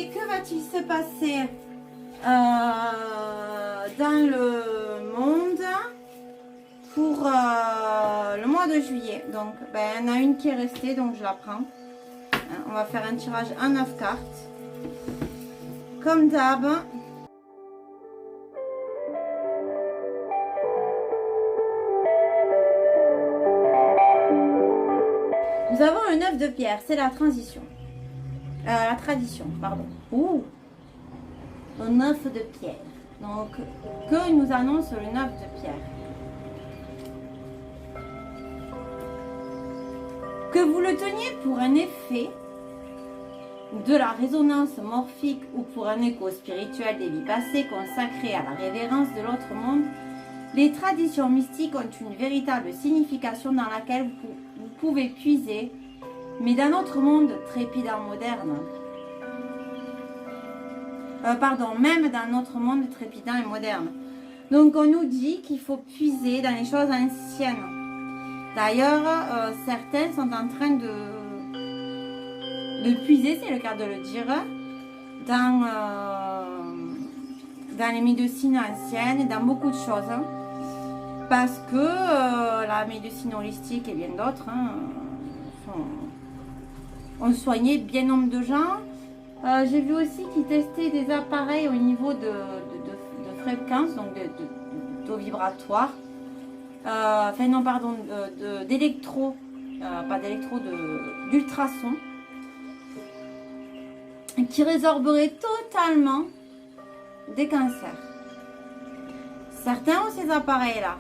juillet, que va-t-il se passer dans le monde pour le mois de juillet? Donc, il y en a une qui est restée, donc je la prends. On va faire un tirage en 9 cartes. Comme d'hab. Nous avons un 9 de pierre, c'est la transition. La tradition, pardon. Ouh, le 9 de pierre. Donc, que nous annonce le 9 de pierre? Que vous le teniez pour un effet de la résonance morphique ou pour un écho spirituel des vies passées consacrées à la révérence de l'autre monde, les traditions mystiques ont une véritable signification dans laquelle vous pouvez puiser, mais dans notre monde trépidant moderne. Même dans notre monde trépidant et moderne. Donc on nous dit qu'il faut puiser dans les choses anciennes. D'ailleurs, certains sont en train de puiser, c'est le cas de le dire, dans les médecines anciennes, dans beaucoup de choses. Parce que la médecine holistique et bien d'autres ont soigné bien nombre de gens. J'ai vu aussi qu'ils testaient des appareils au niveau de fréquence, donc de taux vibratoire. D'électro, pas d'électro, d'ultrasons, qui résorberait totalement des cancers. Certains ont ces appareils-là.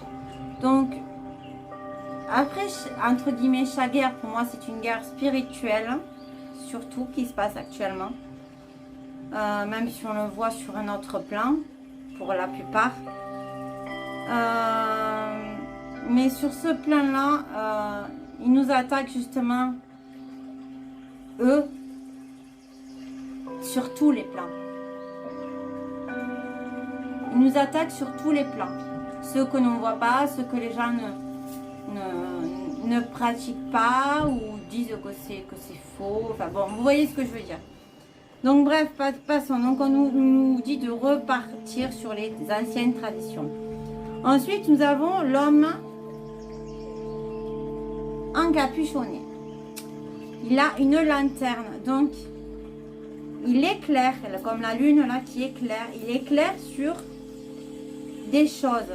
Donc, après, entre guillemets, chaque guerre, pour moi, c'est une guerre spirituelle, surtout, qui se passe actuellement. Même si on le voit sur un autre plan, pour la plupart. Mais sur ce plan-là, ils nous attaquent justement, eux, sur tous les plans. Ils nous attaquent sur tous les plans. Ceux que l'on ne voit pas, ceux que les gens ne pratiquent pas ou disent que c'est faux. Enfin bon, vous voyez ce que je veux dire. Donc bref, passons. Donc on nous dit de repartir sur les anciennes traditions. Ensuite, nous avons l'homme encapuchonné. Il a une lanterne, donc il éclaire, comme la lune là qui éclaire, il éclaire sur des choses.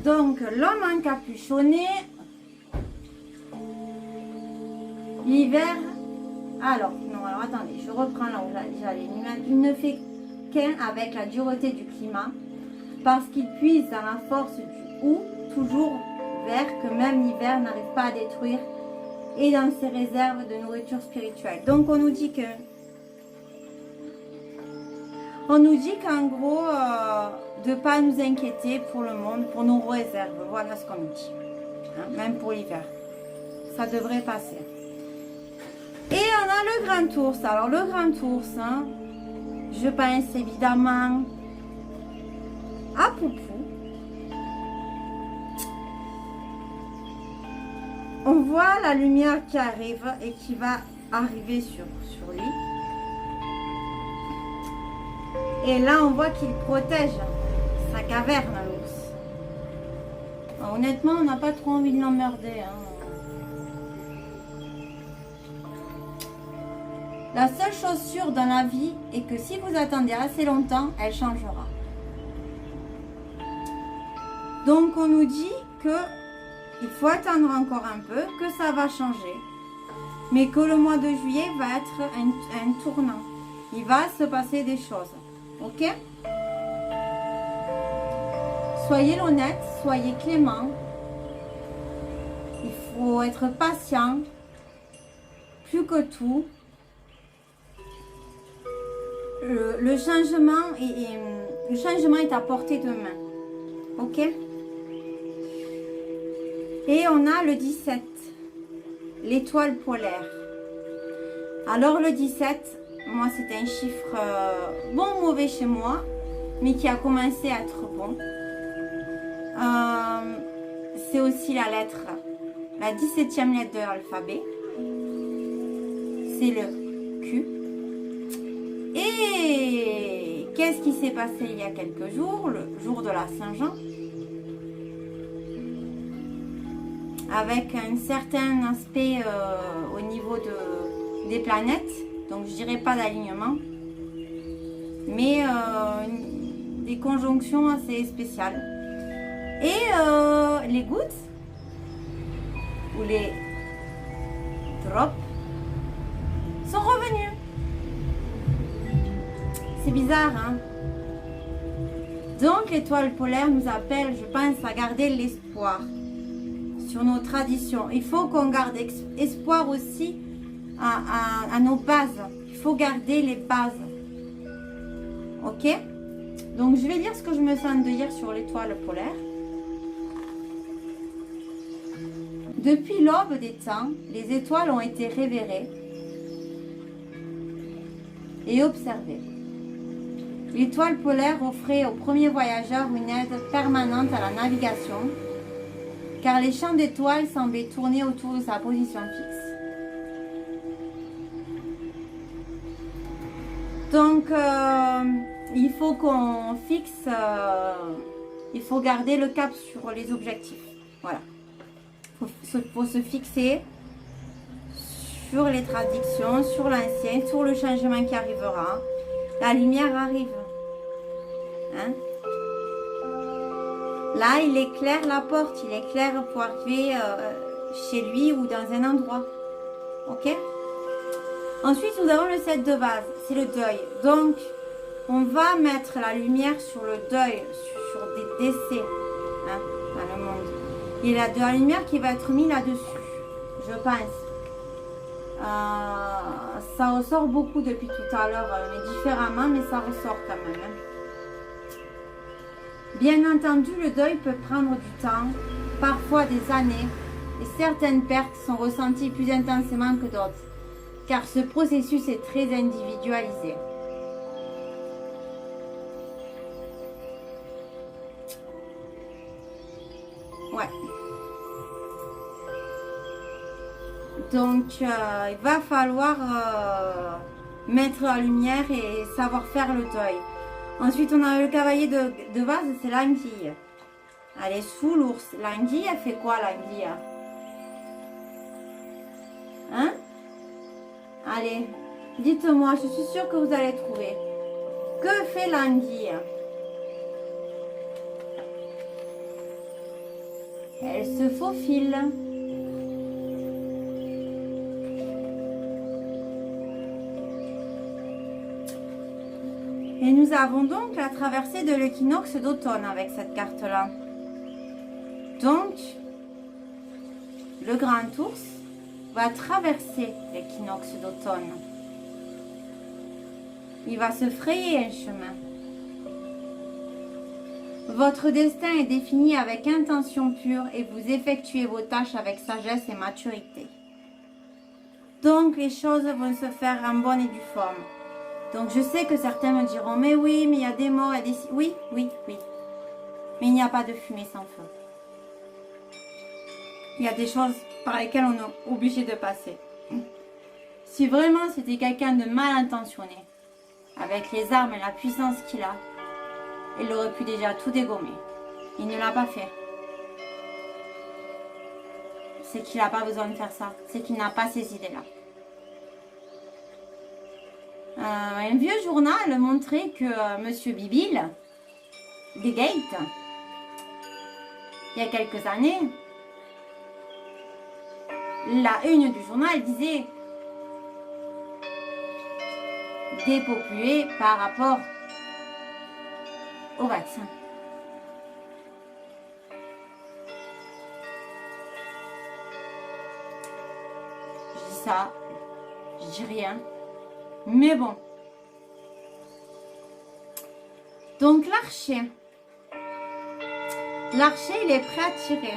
Donc l'homme encapuchonné, l'hiver, alors attendez, je reprends là où j'allais. Il ne fait qu'un avec la dureté du climat, parce qu'il puise dans la force du ou, toujours vert, que même l'hiver n'arrive pas à détruire, et dans ses réserves de nourriture spirituelle. Donc on nous dit qu'en gros, de ne pas nous inquiéter pour le monde, pour nos réserves. Voilà ce qu'on nous dit. Même pour l'hiver. Ça devrait passer. Et on a le grand ours. Alors le grand ours, je pense évidemment à Poupou. On voit la lumière qui arrive et qui va arriver sur lui. Et là, on voit qu'il protège sa caverne, l'ours. Honnêtement, on n'a pas trop envie de l'emmerder. La seule chose sûre dans la vie est que si vous attendez assez longtemps, elle changera. Donc, on nous dit que il faut attendre encore un peu, que ça va changer. Mais que le mois de juillet va être un tournant. Il va se passer des choses. Ok? Soyez honnête, soyez clément. Il faut être patient. Plus que tout. Le changement est à portée de main. Ok? Et on a le 17, l'étoile polaire. Alors le 17, moi c'est un chiffre bon ou mauvais chez moi, mais qui a commencé à être bon. C'est aussi la 17e lettre de l'alphabet. C'est le cul. Et qu'est-ce qui s'est passé il y a quelques jours, le jour de la Saint-Jean, avec un certain aspect au niveau des planètes, donc je dirais pas d'alignement, mais des conjonctions assez spéciales. Et les gouttes ou les drops sont revenus. C'est bizarre, hein? Donc l'étoile polaire nous appelle, je pense, à garder l'espoir sur nos traditions. Il faut qu'on garde espoir aussi à nos bases. Il faut garder les bases. Ok? Donc je vais lire ce que je me sens de dire sur l'étoile polaire. Depuis l'aube des temps, les étoiles ont été révérées et observées. L'étoile polaire offrait aux premiers voyageurs une aide permanente à la navigation, car les champs d'étoiles semblaient tourner autour de sa position fixe. Donc, il faut qu'on fixe, il faut garder le cap sur les objectifs. Voilà. Il faut se fixer sur les traditions, sur l'ancien, sur le changement qui arrivera. La lumière arrive. Hein? Là, il éclaire la porte, il éclaire pour arriver chez lui ou dans un endroit. Ok? Ensuite, nous avons le 7 de base, c'est le deuil. Donc, on va mettre la lumière sur le deuil, sur des décès hein, dans le monde. Il y a de la lumière qui va être mise là-dessus, je pense. Ça ressort beaucoup depuis tout à l'heure, mais différemment, mais ça ressort quand même. Hein. Bien entendu, le deuil peut prendre du temps, parfois des années, et certaines pertes sont ressenties plus intensément que d'autres, car ce processus est très individualisé. Ouais. Donc, il va falloir mettre la lumière et savoir faire le deuil. Ensuite, on a le cavalier de vase, c'est l'anguille. Elle est sous l'ours. L'anguille, elle fait quoi, l'anguille? Hein? Allez, dites-moi, je suis sûre que vous allez trouver. Que fait l'anguille? Elle se faufile. Et nous avons donc la traversée de l'équinoxe d'automne avec cette carte-là. Donc, le grand ours va traverser l'équinoxe d'automne. Il va se frayer un chemin. Votre destin est défini avec intention pure et vous effectuez vos tâches avec sagesse et maturité. Donc, les choses vont se faire en bonne et due forme. Donc, je sais que certains me diront, mais oui, mais il y a des morts, il y a des... Oui, oui, oui. Mais il n'y a pas de fumée sans feu. Il y a des choses par lesquelles on est obligé de passer. Si vraiment c'était quelqu'un de mal intentionné, avec les armes et la puissance qu'il a, il aurait pu déjà tout dégommer. Il ne l'a pas fait. C'est qu'il n'a pas besoin de faire ça. C'est qu'il n'a pas ces idées-là. Un vieux journal montrait que Monsieur Bibil, des Gates, il y a quelques années, la une du journal disait dépopulé par rapport au vaccin. Je dis ça, je dis rien. Mais bon. Donc l'archer. L'archer, il est prêt à tirer.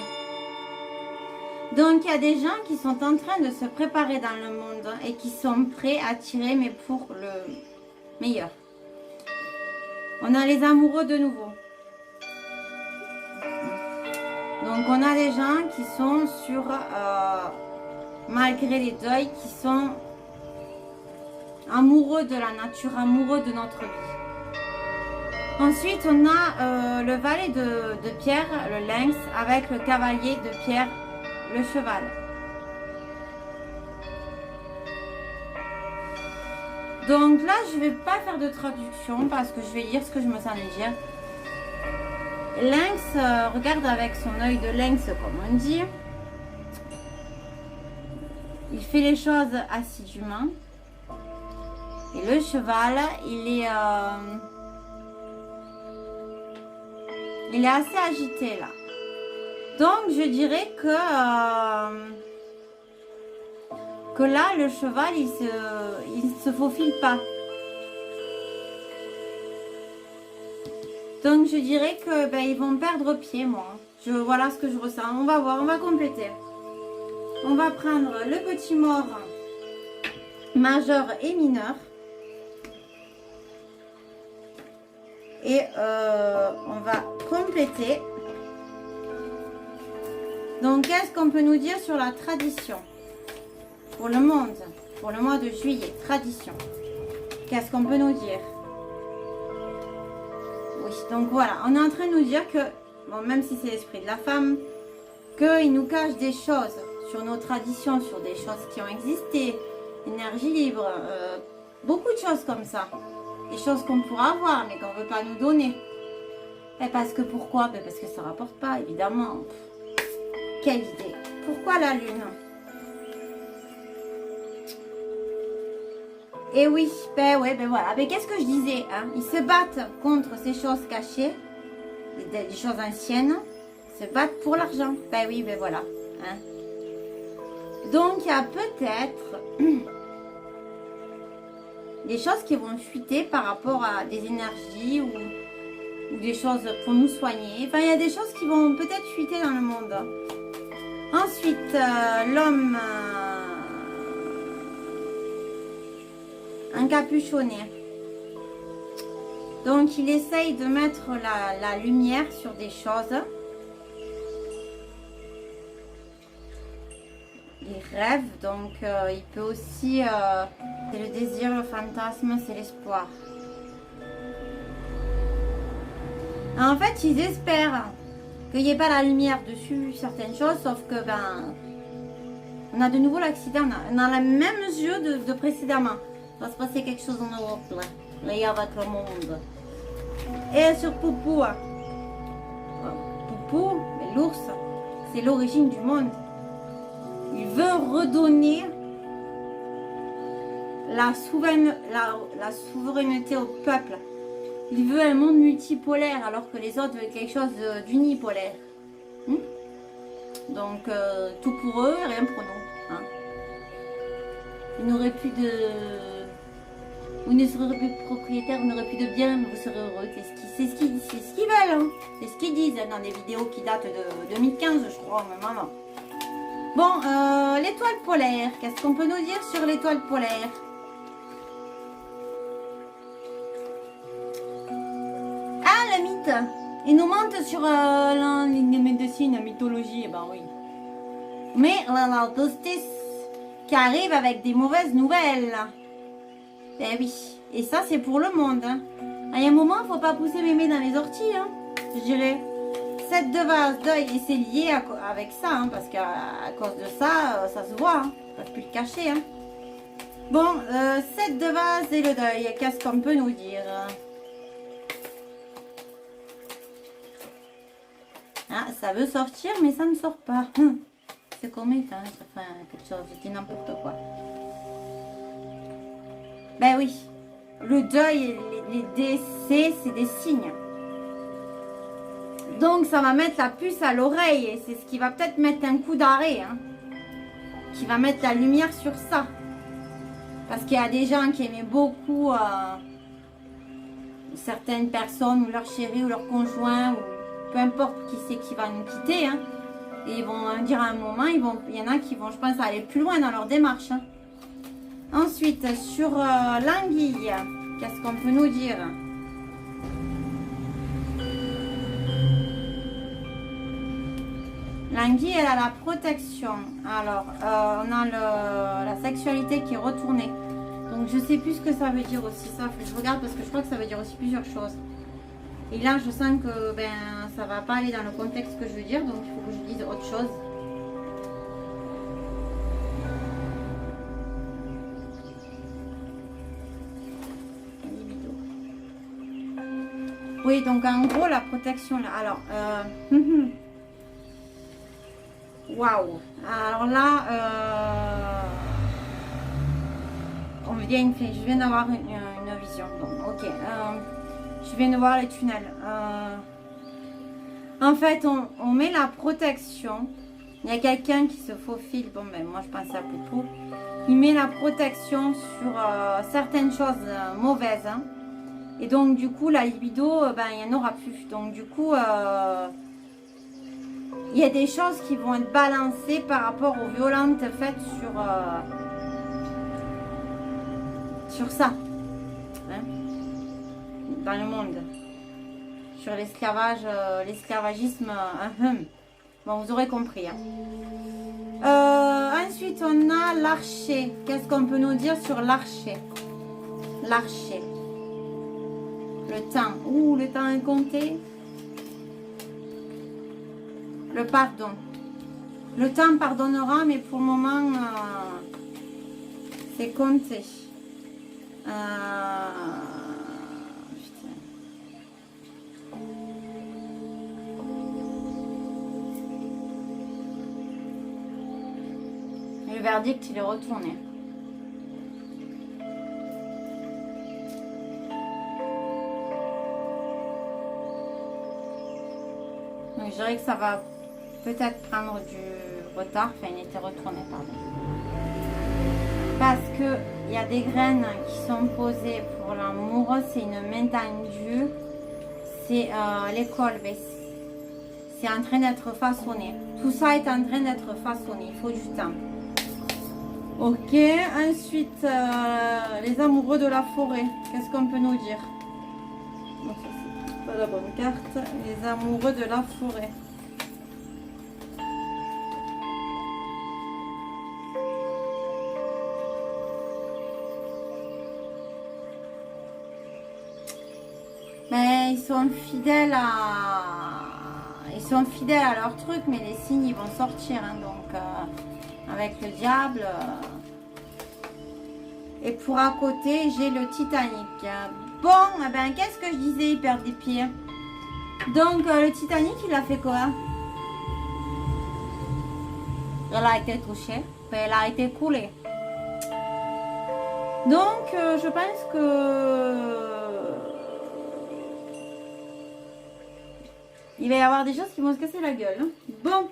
Donc il y a des gens qui sont en train de se préparer dans le monde et qui sont prêts à tirer, mais pour le meilleur. On a les amoureux de nouveau. Donc on a des gens qui sont sur, malgré les deuils, qui sont amoureux de la nature, amoureux de notre vie. Ensuite, on a le valet de pierre, le lynx, avec le cavalier de pierre, le cheval. Donc là, je ne vais pas faire de traduction parce que je vais lire ce que je me sens de dire. Lynx regarde avec son œil de lynx, comme on dit. Il fait les choses assidûment. Et le cheval, il est assez agité là. Donc je dirais que là, le cheval, il se faufile pas. Donc je dirais que ils vont perdre pied, moi. Voilà ce que je ressens. On va voir, on va compléter. On va prendre le petit mort majeur et mineur. Et on va compléter. Donc qu'est-ce qu'on peut nous dire sur la tradition? Pour le monde, pour le mois de juillet, tradition. Qu'est-ce qu'on peut nous dire? Oui, donc voilà, on est en train de nous dire que, bon, même si c'est l'esprit de la femme, qu'il nous cache des choses sur nos traditions, sur des choses qui ont existé, énergie libre, beaucoup de choses comme ça. Des choses qu'on pourra avoir, mais qu'on ne veut pas nous donner. Et parce que pourquoi? Parce que ça ne rapporte pas, évidemment. Quelle idée. Pourquoi la lune? Et oui, ouais, voilà. Mais qu'est-ce que je disais, hein? Ils se battent contre ces choses cachées, des choses anciennes. Ils se battent pour l'argent. Oui, voilà. Hein? Donc, il y a peut-être des choses qui vont fuiter par rapport à des énergies ou des choses pour nous soigner. Enfin, il y a des choses qui vont peut-être fuiter dans le monde. Ensuite, l'homme encapuchonné. Donc, il essaye de mettre la lumière sur des choses. Il rêve, donc il peut aussi... c'est le désir, le fantasme, c'est l'espoir. En fait, ils espèrent qu'il n'y ait pas la lumière dessus certaines choses, sauf que on a de nouveau l'accident, on a la même jeu de précédemment. Il va se passer quelque chose en Europe là, il y a avec le monde. Et sur Poupou, Poupou, l'ours, c'est l'origine du monde. Il veut redonner la souveraineté au peuple. Il veut un monde multipolaire alors que les autres veulent quelque chose d'unipolaire. Donc tout pour eux et rien pour nous. Hein. Ils n'auraient plus de... Vous ne serez plus propriétaire, vous n'aurez plus de biens, mais vous serez heureux. C'est ce qu'ils veulent. Hein. C'est ce qu'ils disent dans des vidéos qui datent de 2015, je crois, même avant. Bon, l'étoile polaire. Qu'est-ce qu'on peut nous dire sur l'étoile polaire? Ah, le mythe. Il nous montre sur la médecine, la mythologie. Ben oui. Mais la justice qui arrive avec des mauvaises nouvelles. Ben oui. Et ça, c'est pour le monde. Hein. Il y a un moment, il ne faut pas pousser mémé dans les orties. Hein, je dirais. 7 de vase, deuil, et c'est lié avec ça, hein, parce qu'à cause de ça, ça se voit, hein, on ne peut plus le cacher. Hein. Bon, 7 de vase et le deuil, qu'est-ce qu'on peut nous dire? Ah, ça veut sortir, mais ça ne sort pas. C'est comme hein, ça fait quelque chose, je dis n'importe quoi. Ben oui, le deuil, les décès, c'est des signes. Donc, ça va mettre la puce à l'oreille et c'est ce qui va peut-être mettre un coup d'arrêt. Hein, qui va mettre la lumière sur ça. Parce qu'il y a des gens qui aimaient beaucoup certaines personnes ou leur chéri ou leur conjoint ou peu importe qui c'est qui va nous quitter. Hein, et ils vont dire à un moment, il y en a qui vont, je pense, aller plus loin dans leur démarche. Hein. Ensuite, sur l'anguille, qu'est-ce qu'on peut nous dire? L'anguille, elle a la protection. Alors, on a la sexualité qui est retournée. Donc, je sais plus ce que ça veut dire aussi ça. Faut que je regarde parce que je crois que ça veut dire aussi plusieurs choses. Et là, je sens que ben ça va pas aller dans le contexte que je veux dire, donc il faut que je dise autre chose. Oui, donc en gros, la protection là. Alors, waouh. Alors là, je viens d'avoir une vision. Donc, ok. Je viens de voir les tunnels. En fait, on met la protection. Il y a quelqu'un qui se faufile. Bon, ben moi, je pense à Poupou. Il met la protection sur certaines choses mauvaises. Hein. Et donc, du coup, la libido, ben, il n'y en aura plus. Donc, du coup, il y a des choses qui vont être balancées par rapport aux violentes faites sur ça. Hein, dans le monde. Sur l'esclavage, l'esclavagisme. Bon, vous aurez compris. Hein. Ensuite, on a l'archer. Qu'est-ce qu'on peut nous dire sur l'archer? L'archer. Le temps. Ouh, le temps est compté. Le pardon. Le temps pardonnera, mais pour le moment, c'est compté. Et le verdict, il est retourné. Donc, je dirais que ça va peut-être prendre du retard. Enfin, il était retourné, pardon. Parce que il y a des graines qui sont posées pour l'amour. C'est une main tendue. C'est l'école. C'est en train d'être façonné. Tout ça est en train d'être façonné. Il faut du temps. Ok. Ensuite, les amoureux de la forêt. Qu'est-ce qu'on peut nous dire? Bon, ça, c'est pas la bonne carte. Les amoureux de la forêt. Mais ils sont fidèles à leur truc, mais les signes ils vont sortir. Hein, donc avec le diable. Et pour à côté, j'ai le Titanic. Bon, eh ben, qu'est-ce que je disais? Il perd des pieds. Donc le Titanic, il a fait quoi? Elle a été touchée, puis elle a été coulée. Donc je pense que il va y avoir des choses qui vont se casser la gueule. Bon,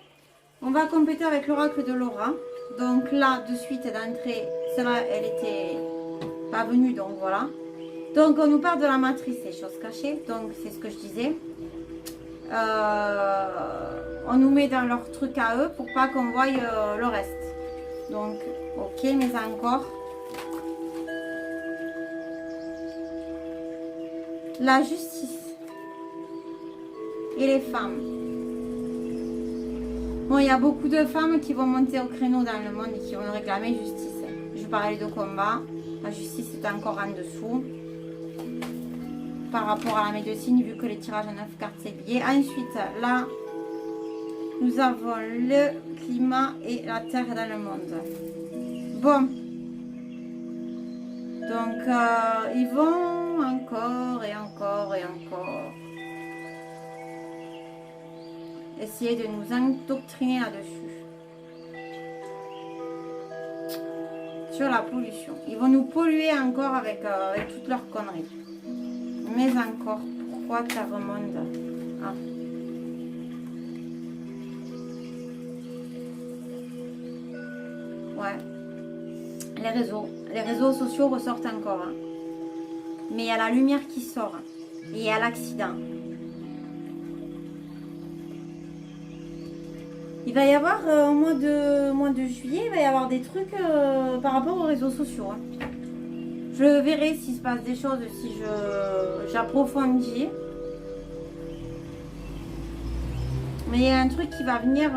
on va compléter avec l'oracle de Laura. Donc là, de suite, d'entrée, celle-là, elle était pas venue, donc voilà. Donc on nous parle de la matrice, les choses cachées. Donc c'est ce que je disais. On nous met dans leur truc à eux pour pas qu'on voie le reste. Donc, ok, mais encore. La justice. Et les femmes. Bon, il y a beaucoup de femmes qui vont monter au créneau dans le monde et qui vont réclamer justice. Je parlais de combat. La justice est encore en dessous. Par rapport à la médecine, vu que les tirages en 9 cartes c'est lié. Ensuite, là, nous avons le climat et la terre dans le monde. Bon. Donc, ils vont encore et encore et encore essayer de nous endoctriner là-dessus. Sur la pollution. Ils vont nous polluer encore avec toutes leurs conneries. Mais encore, pourquoi Terre-Monde? Ah. Ouais. Les réseaux sociaux ressortent encore. Hein. Mais il y a la lumière qui sort. Et il y a l'accident. Il va y avoir au mois de juillet, il va y avoir des trucs par rapport aux réseaux sociaux. Hein. Je verrai s'il se passe des choses, si j'approfondis. Mais il y a un truc qui va venir.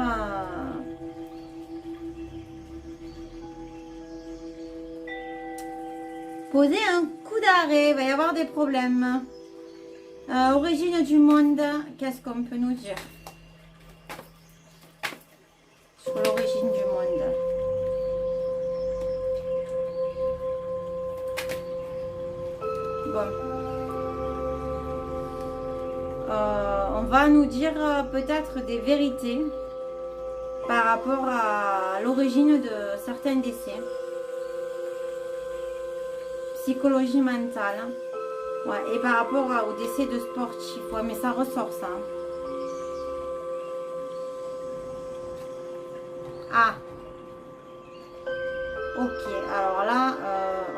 poser un coup d'arrêt. Il va y avoir des problèmes. Origine du monde, qu'est-ce qu'on peut nous dire sur l'origine du monde? Bon. On va nous dire peut-être des vérités par rapport à l'origine de certains décès. Psychologie mentale. Ouais, et par rapport au décès de sportifs. Ouais, mais ça ressort ça. Ah. Ok, alors là,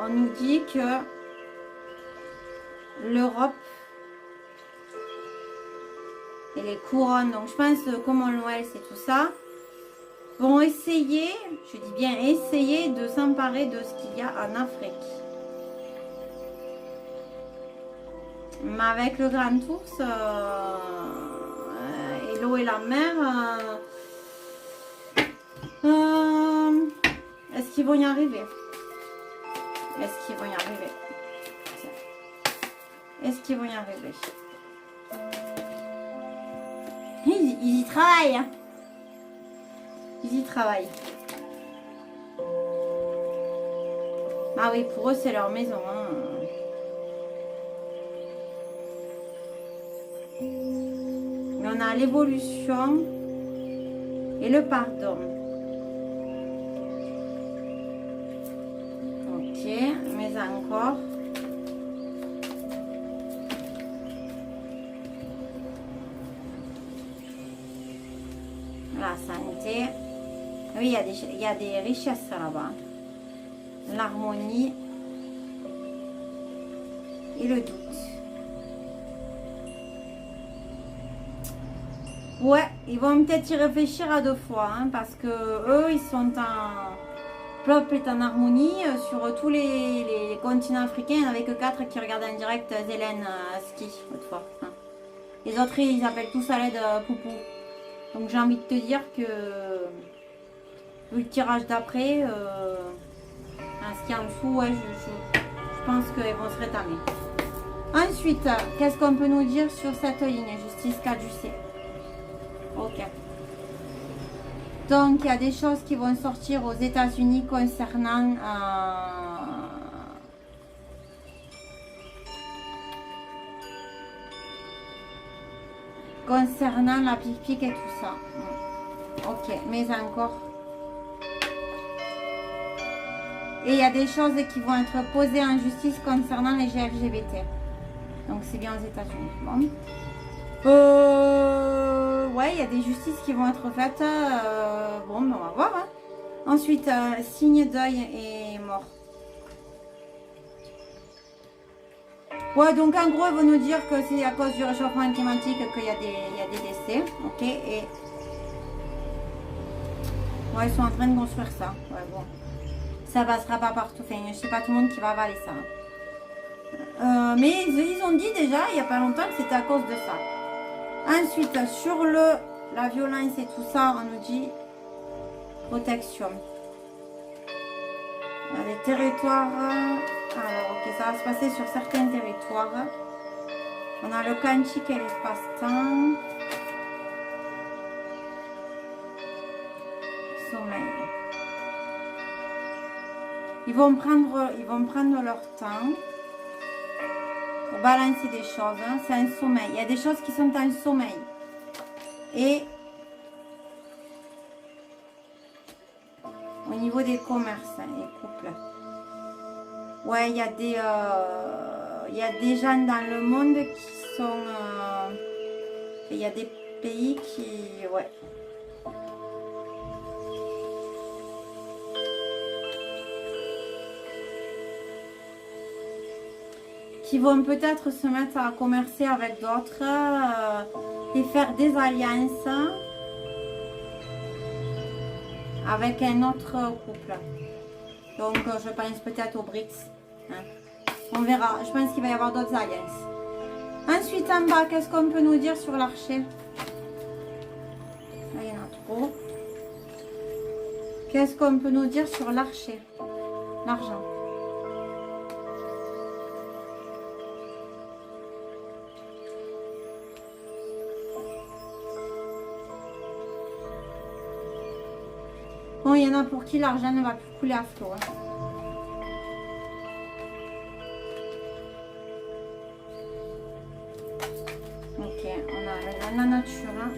on nous dit que l'Europe et les couronnes, donc je pense que Commonwealth et tout ça, vont essayer, je dis bien essayer de s'emparer de ce qu'il y a en Afrique. Mais avec le grand ours et l'eau et la mer, est-ce qu'ils vont y arriver? Est-ce qu'ils vont y arriver? Est-ce qu'ils vont y arriver? Ils y travaillent. Hein. Ils y travaillent. Ah oui, pour eux, c'est leur maison. Hein. Mais on a l'évolution et le pardon. Ok, mais encore. La santé. Oui, il y a des richesses là-bas. L'harmonie et le doute. Ouais, ils vont peut-être y réfléchir à deux fois, hein, parce que eux, ils sont en... Plop est en harmonie sur tous les continents africains. Il n'y en avait que 4 qui regardaient en direct Zélène ski autrefois. Hein. Les autres, ils appellent tous à l'aide Poupou. Donc j'ai envie de te dire que le tirage d'après, ce qui est en dessous, ouais, je pense qu'ils vont se rétamer. Ensuite, qu'est-ce qu'on peut nous dire sur cette ligne? Justice caducée. Ok. Donc il y a des choses qui vont sortir aux États-Unis concernant la pique-pique et tout ça. Ok, mais encore. Et il y a des choses qui vont être posées en justice concernant les GLGBT. Donc c'est bien aux États-Unis. Bon. Ouais, il y a des justices qui vont être faites. Bon, ben, on va voir. Hein. Ensuite, signe, deuil et mort. Ouais, donc en gros, ils vont nous dire que c'est à cause du réchauffement climatique qu'il y a des décès. Ok, et... Ouais, ils sont en train de construire ça. Ouais, bon. Ça passera pas partout. Enfin, je sais pas tout le monde qui va avaler ça. Mais ils ont dit déjà, il n'y a pas longtemps, que c'était à cause de ça. Ensuite, sur la violence et tout ça, on nous dit protection. Il y a des territoires. Alors, ok, ça va se passer sur certains territoires. On a le quantique et l'espace-temps. Sommeil. Ils vont prendre leur temps pour balancer des choses. Hein. C'est un sommeil. Il y a des choses qui sont en sommeil. Et au niveau des commerces et couples. Ouais, il y a des gens dans le monde qui sont... il y a des pays qui... Ouais. Qui vont peut-être se mettre à commercer avec d'autres et faire des alliances avec un autre couple. Donc je pense peut-être aux BRICS. Hein. On verra. Je pense qu'il va y avoir d'autres alliances. Ensuite en bas, qu'est-ce qu'on peut nous dire sur l'archer? Là, il y en a trop. Qu'est-ce qu'on peut nous dire sur l'archer? L'argent. Bon, il y en a pour qui l'argent ne va plus couler à flot. Hein. Ok, on a la nature. Hein.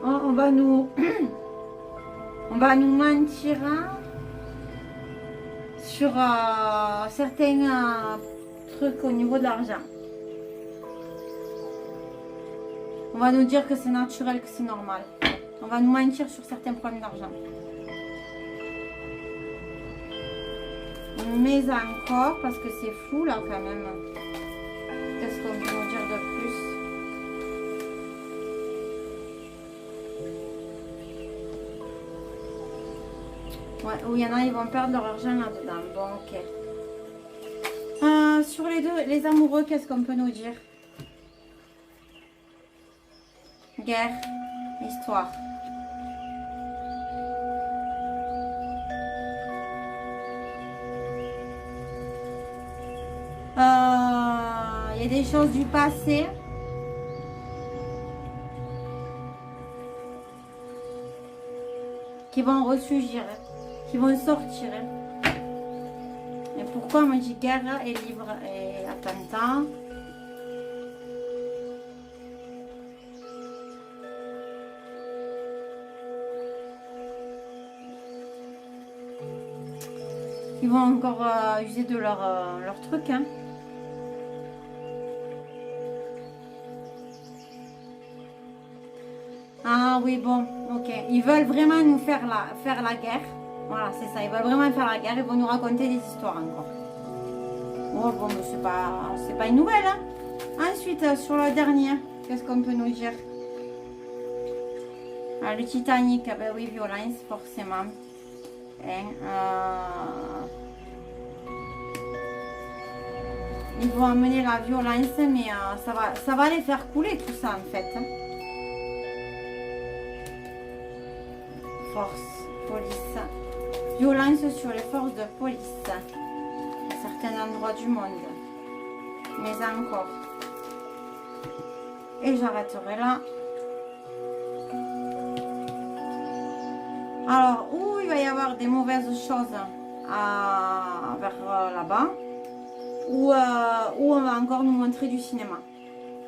Oh, on va nous mentir hein, sur certains trucs au niveau de l'argent. On va nous dire que c'est naturel, que c'est normal. On va nous mentir sur certains problèmes d'argent. Mais encore, parce que c'est flou là quand même. Qu'est-ce qu'on peut nous dire de plus? Ouais, où il y en a, ils vont perdre leur argent là-dedans. Bon, ok. Sur les deux, les amoureux, qu'est-ce qu'on peut nous dire? Guerre, histoire. Il y a des choses du passé. Qui vont ressurgir, qui vont sortir. Et pourquoi on me dit guerre et livre et attentat? Ils vont encore user de leur truc. Hein. Ah oui, bon, ok. Ils veulent vraiment nous faire la guerre. Voilà, c'est ça. Ils veulent vraiment faire la guerre. Ils vont nous raconter des histoires encore. Oh, bon, c'est pas une nouvelle. Hein. Ensuite, sur le dernier, qu'est-ce qu'on peut nous dire? Ah, le Titanic, ben oui, violence, forcément. Hein, ils vont amener la violence, mais ça va les faire couler tout ça en fait. Hein. Force, police. Violence sur les forces de police à certains endroits du monde. Mais encore. Et j'arrêterai là. Alors, où il va y avoir des mauvaises choses vers là-bas, ou on va encore nous montrer du cinéma.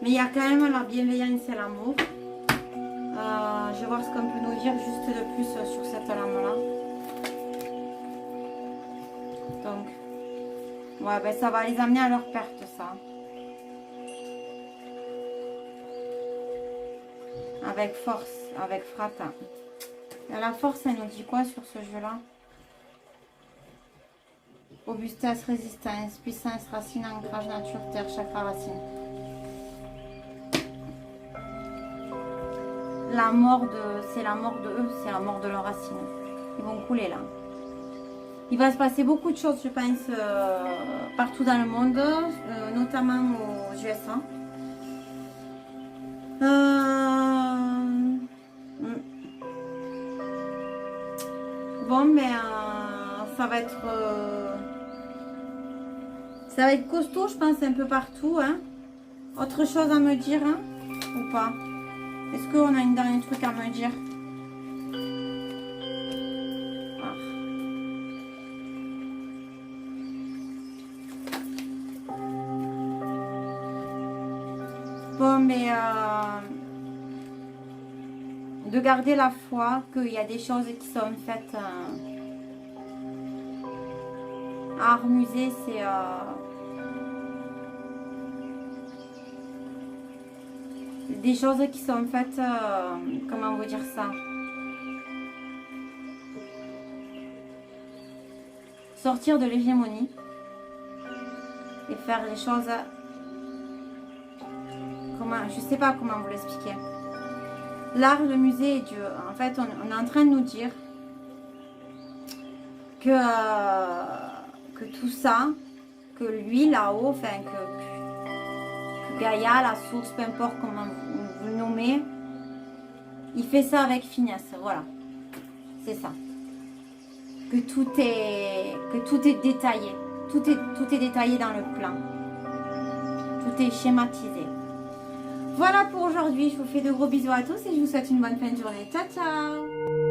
Mais il y a quand même la bienveillance et l'amour. Je vais voir ce qu'on peut nous dire juste de plus sur cette lame-là. Donc, ouais, ben ça va les amener à leur perte, ça. Avec force, avec frappe. Et la force, elle nous dit quoi sur ce jeu-là? Robustesse, résistance, puissance, racine, ancrage, nature, terre, chakra, racine. La mort c'est la mort de eux, c'est la mort de leurs racines. Ils vont couler là. Il va se passer beaucoup de choses, je pense, partout dans le monde, notamment aux USA. Bon, mais ça va être costaud, je pense, un peu partout. Hein. Autre chose à me dire, hein, ou pas? Est-ce qu'on a un dernier truc à me dire? Ah. Bon, mais de garder la foi qu'il y a des choses qui sont faites à Armusé, c'est des choses qui sont faites, comment vous dire ça, sortir de l'hégémonie et faire les choses, comment, je sais pas comment vous l'expliquer. L'art, le musée et Dieu. En fait, on est en train de nous dire que tout ça, que lui là-haut, enfin que Gaïa, la source, peu importe comment vous le nommez, il fait ça avec finesse. Voilà, c'est ça. Que tout est détaillé. Tout est détaillé dans le plan. Tout est schématisé. Voilà pour aujourd'hui. Je vous fais de gros bisous à tous et je vous souhaite une bonne fin de journée. Ciao, ciao!